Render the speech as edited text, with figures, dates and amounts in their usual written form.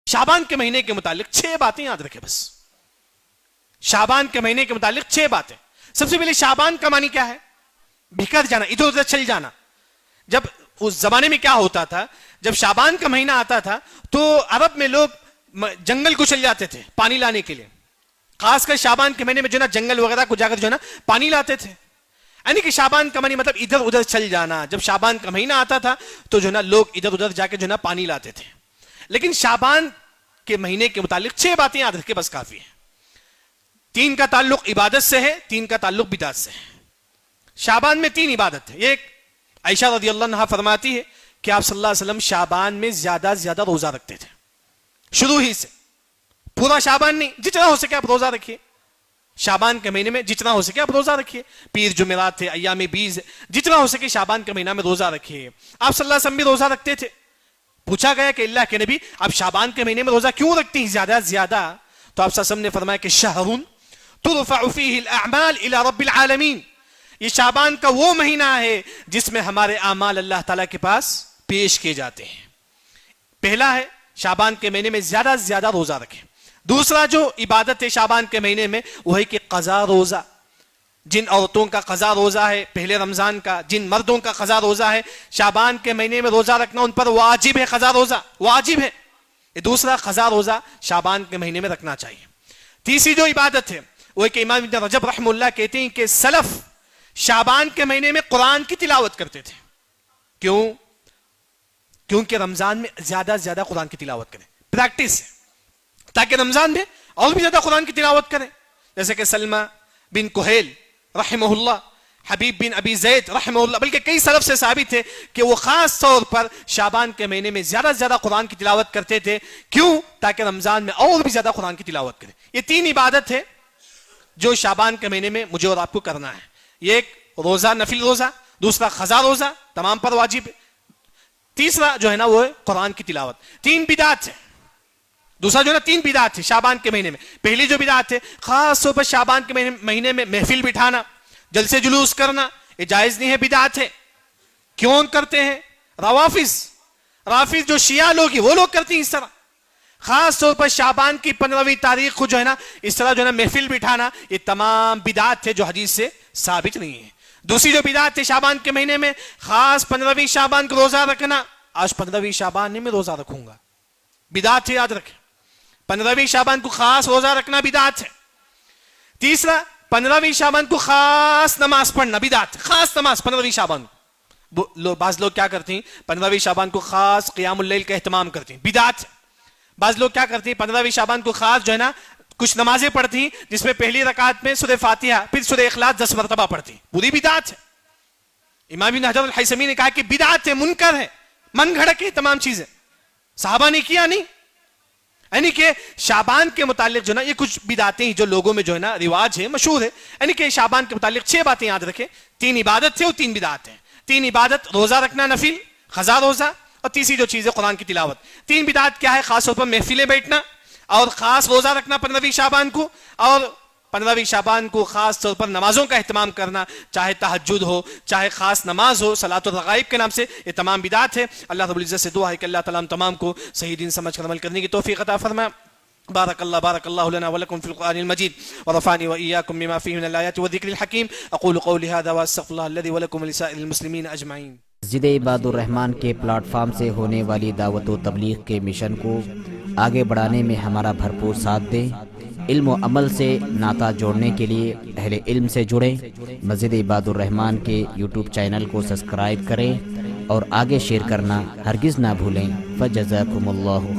شعبان کے مہینے کے متعلق 6 باتیں یاد رکھیں بس. شعبان کے مہینے کے متعلق 6 باتیں. سب سے پہلے شعبان کا معنی کیا ہے؟ بکھر جانا، ادھر ادھر چل جانا. جب اس زمانے میں کیا ہوتا تھا، جب شعبان کا مہینہ آتا تھا تو عرب میں لوگ جنگل کو چل جاتے تھے پانی لانے کے لیے. خاص کر شعبان کے مہینے میں جو نا جنگل وغیرہ کو جا کر جو نا پانی لاتے تھے. یعنی کہ شعبان کا معنی مطلب ادھر ادھر چل جانا. جب شعبان کا مہینہ آتا تھا تو جو نا لوگ ادھر ادھر جا کے جو نا پانی لاتے تھے. لیکن شعبان کے مہینے کے متعلق 6 باتیں یاد رکھے بس کافی ہے. 3 کا تعلق عبادت سے ہے، 3 کا تعلق بدعت سے ہے. شعبان میں 3 عبادت ہے. ایک عائشہ رضی اللہ عنہا فرماتی ہے کہ آپ صلی اللہ علیہ وسلم شعبان میں زیادہ سے زیادہ روزہ رکھتے تھے. شروع ہی سے پورا شعبان نہیں، جتنا ہو سکے آپ روزہ رکھیے. شعبان کے مہینے میں جتنا ہو سکے آپ روزہ رکھیے. پیر جمعرات تھے، ایام بیز، جتنا ہو سکے شعبان کے مہینہ میں روزہ رکھیے. آپ صلی اللہ علیہ وسلم بھی روزہ رکھتے تھے. پوچھا گیا کہ اللہ کے نبی آپ شعبان کے مہینے میں روزہ کیوں رکھتے ہیں زیادہ زیادہ؟ تو آپ صلی اللہ علیہ وسلم نے فرمایا کہ شہر ترفع فیہ الاعمال الی رب العالمین. یہ شعبان کا وہ مہینہ ہے جس میں ہمارے اعمال اللہ تعالیٰ کے پاس پیش کیے جاتے ہیں. پہلا ہے شعبان کے مہینے میں زیادہ سے زیادہ روزہ رکھیں. دوسرا جو عبادت ہے شعبان کے مہینے میں وہ ہے کہ قضا روزہ. جن عورتوں کا قضا روزہ ہے پہلے رمضان کا، جن مردوں کا قضا روزہ ہے شعبان کے مہینے میں روزہ رکھنا ان پر واجب ہے. قضا روزہ واجب ہے. یہ دوسرا قضا روزہ شعبان کے مہینے میں رکھنا چاہیے. تیسری جو عبادت ہے وہ ہے کہ امام ابن رجب رحمہ اللہ کہتے ہیں کہ سلف شعبان کے مہینے میں قرآن کی تلاوت کرتے تھے. کیوں؟ کیونکہ رمضان میں زیادہ سے زیادہ قرآن کی تلاوت کریں. پریکٹس ہے تاکہ رمضان میں اور بھی زیادہ قرآن کی تلاوت کریں. جیسے کہ سلمہ بن کہیل رحمہ اللہ، حبیب بن ابی زید رحمہ اللہ، بلکہ کئی سلف سے ثابت ہے کہ وہ خاص طور پر شعبان کے مہینے میں زیادہ سے زیادہ قرآن کی تلاوت کرتے تھے. کیوں؟ تاکہ رمضان میں اور بھی زیادہ قرآن کی تلاوت کریں. یہ 3 عبادت ہے جو شعبان کے مہینے میں مجھے اور آپ کو کرنا ہے. یہ ایک روزہ نفل روزہ، دوسرا قضا روزہ تمام پر واجب ہے، تیسرا جو ہے نا وہ ہے قرآن کی تلاوت. 3 بدعات ہے. دوسرا جو ہے نا 3 بدعات ہے شعبان کے مہینے میں. پہلی جو بدعات ہے خاص طور پر شعبان کے مہینے میں محفل بٹھانا، جلسے جلوس کرنا، یہ جائز نہیں ہے، بدعات ہے. کیوں کرتے ہیں؟ رافض جو شیعہ لوگ ہیں وہ لوگ کرتے ہیں اس طرح. خاص طور پر شعبان کی 15ویں تاریخ کو جو ہے نا اس طرح جو ہے نا محفل بٹھانا، یہ تمام بدعات ہے جو حدیث سے ثابت نہیں ہے. دوسری جو بدعت ہے شعبان کے مہینے میں خاص 15ویں شعبان کو روزہ رکھنا. آج 15ویں شعبان میں روزہ رکھوں گا، بدعت ہے، یاد رکھیں. 15ویں شعبان کو خاص روزہ رکھنا بدعت ہے. تیسرا 15ویں شعبان کو خاص نماز پڑھنا بدعت ہے. خاص نماز 15ویں شعبان. بعض لوگ کیا کرتے ہیں 15ویں شعبان کو خاص قیام اللیل کا اہتمام کرتے ہیں، بدعت ہے. بعض لوگ کیا کرتے ہیں 15ویں شعبان کو خاص جو ہے نا کچھ نمازیں پڑھتی ہیں جس میں پہلی رکعت میں سورہ فاتحہ پھر سورہ اخلاص 10 مرتبہ پڑھتی ہیں، پوری بدعت ہے. امام ابن حجر الحیثمی نے کہا کہ بدعت ہے، منکر ہے، من گھڑک ہے تمام چیزیں. صحابہ نے کیا نہیں. یعنی کہ شعبان کے متعلق جو نا یہ کچھ بدعتیں جو لوگوں میں جو ہے نا رواج ہے، مشہور ہے. یعنی کہ شعبان کے متعلق 6 باتیں یاد رکھیں. 3 عبادت ہے اور 3 بدعت ہیں. 3 عبادت روزہ رکھنا نفل، قضا روزہ، اور تیسری جو چیز ہے قرآن کی تلاوت. 3 بدعت کیا ہے؟ خاص طور پر محفلیں بیٹھنا اور خاص روزہ رکھنا 15ویں شعبان کو، اور 15ویں شعبان کو خاص طور پر نمازوں کا اہتمام کرنا، چاہے تہجد ہو چاہے خاص نماز ہو صلاۃ الرغائب کے نام سے. یہ تمام بدعت ہے. اللہ رب العزت سے دعا ہے کہ اللہ تعالیٰ ہم تمام کو صحیح دین سمجھ کر عمل کرنے کی توفیق عطا فرمائے. بارك الله لنا ولكم في القرآن المجيد ورفعني وإياكم بما فيه من الآيات والذكر الحكيم. أقول قولي هذا وأستغفر الله الذي ولكم ولسائر المسلمين أجمعين. مسجد عباد الرحمن کے پلیٹ فارم سے ہونے والی دعوت و تبلیغ کے مشن کو آگے بڑھانے میں ہمارا بھرپور ساتھ دیں. علم و عمل سے ناطہ جوڑنے کے لیے اہل علم سے جڑیں. مسجد عباد الرحمن کے یوٹیوب چینل کو سبسکرائب کریں اور آگے شیئر کرنا ہرگز نہ بھولیں. فجزاکم اللہ